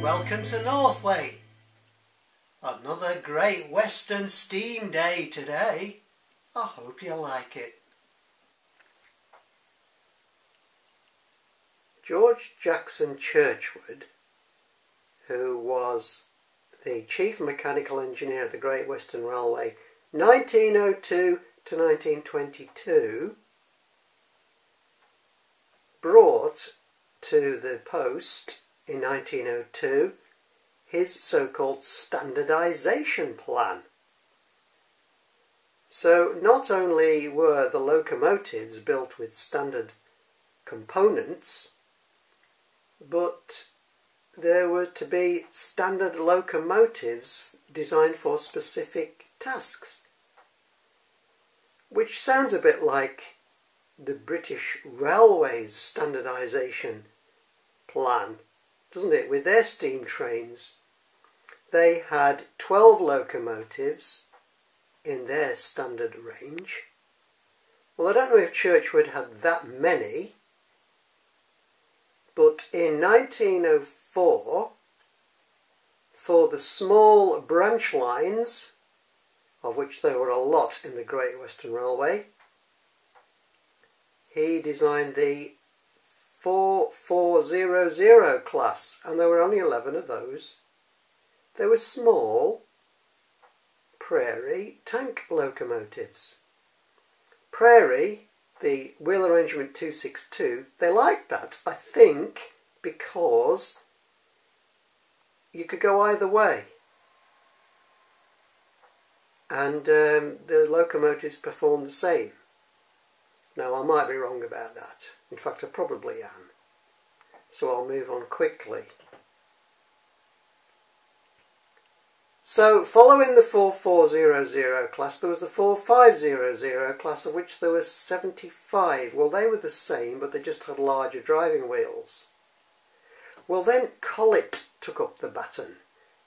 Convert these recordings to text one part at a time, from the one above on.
welcome to Northway. Another great Western steam day today. I hope you like it. George Jackson Churchward, who was the Chief Mechanical Engineer of the Great Western Railway 1902 to 1922, brought to the post in 1902 his so-called standardisation plan. So not only were the locomotives built with standard components, but there were to be standard locomotives designed for specific tasks. Which sounds a bit like the British Railways standardisation plan, doesn't it, with their steam trains? They had 12 locomotives in their standard range. Well, I don't know if Churchward had that many, but in 1904, for the small branch lines, of which there were a lot in the Great Western Railway, he designed the 4400 class, and there were only 11 of those. They were small Prairie tank locomotives. Prairie, the wheel arrangement 262, they liked that, I think, because you could go either way. And the locomotives performed the same. Now, I might be wrong about that. In fact, I probably am. So I'll move on quickly. So, following the 4400 class, there was the 4500 class, of which there were 75. Well, they were the same, but they just had larger driving wheels. Well, then Collett took up the baton.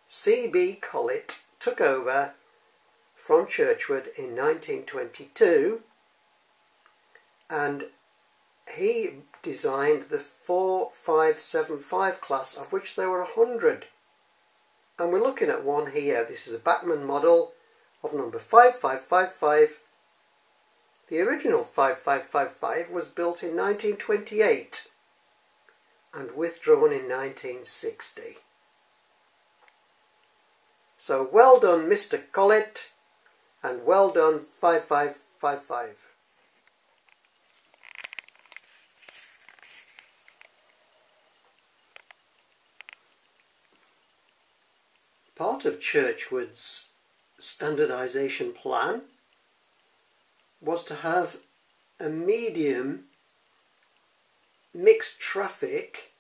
C.B. Collett took over from Churchward in 1922, and he designed the 4575 class, of which there were 100. And we're looking at one here. This is a Bachmann model of number 5555. The original 5555 was built in 1928 and withdrawn in 1960. So well done, Mr. Collett, and well done 5555. Part of Churchward's standardisation plan was to have a medium mixed traffic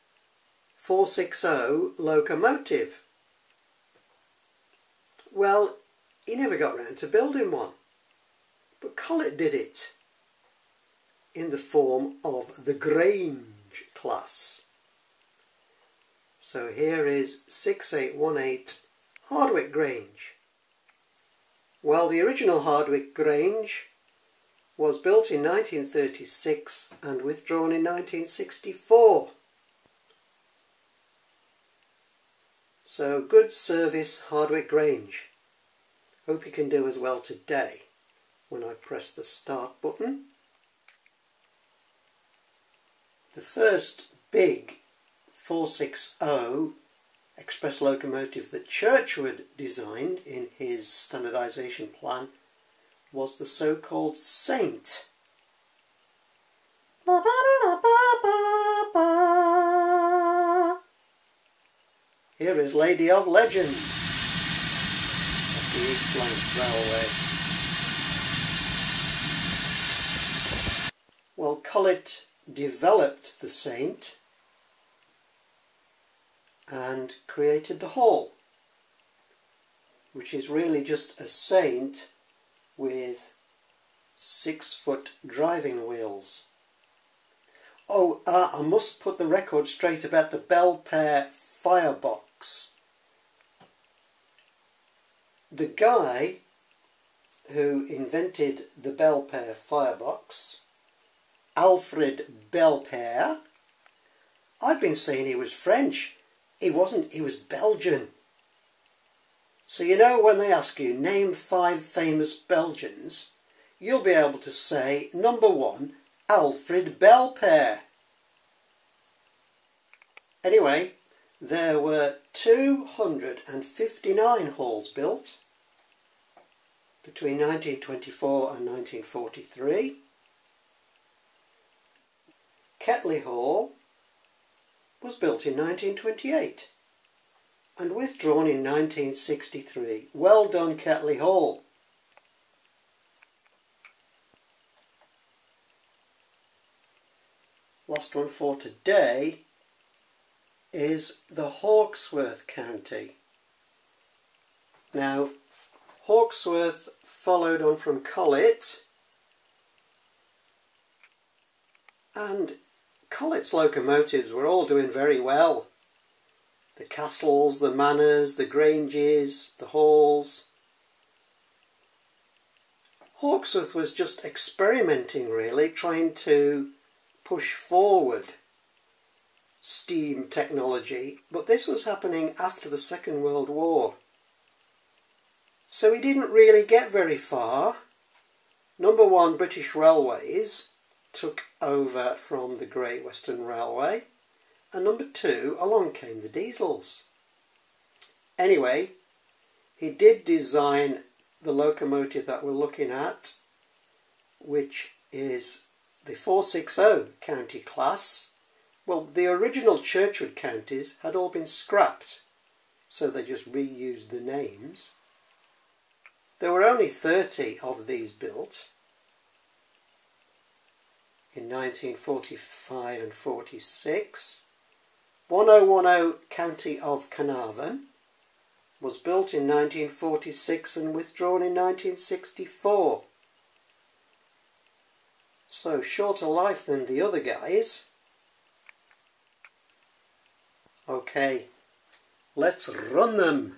460 locomotive. Well, he never got round to building one, but Collett did it in the form of the Grange class. So here is 6818 Hardwick Grange. Well, the original Hardwick Grange was built in 1936 and withdrawn in 1964. So good service, Hardwick Grange. Hope you can do as well today when I press the start button. The first big 460 express locomotive that Churchward designed in his standardisation plan was the so-called Saint. Here is Lady of Legends of the East Lancs Railway. Well, Collett developed the Saint and created the Hall, which is really just a Saint with 6-foot driving wheels. Oh, I must put the record straight about the Belpaire firebox. The guy who invented the Belpaire firebox, Alfred Belpaire, I've been saying he was French. He wasn't, he was Belgian. So you know when they ask you, name 5 famous Belgians, you'll be able to say, number 1, Alfred Belpaire. Anyway, there were 259 halls built between 1924 and 1943. Ketley Hall was built in 1928 and withdrawn in 1963. Well done, Ketley Hall. Last one for today is the Hawkesworth County. Now, Hawkesworth followed on from Collet, and Collet's locomotives were all doing very well. The castles, the manors, the granges, the halls. Hawkesworth was just experimenting really, trying to push forward steam technology, but this was happening after the Second World War. So he didn't really get very far. Number 1, British Railways took over from the Great Western Railway, and number 2, along came the diesels. Anyway, he did design the locomotive that we're looking at, which is the 460 county class. Well, the original Churchwood counties had all been scrapped, so they just reused the names. There were only 30 of these built in 1945 and 46. 1010 County of Carnarvon was built in 1946 and withdrawn in 1964. So shorter life than the other guys. Okay, let's run them.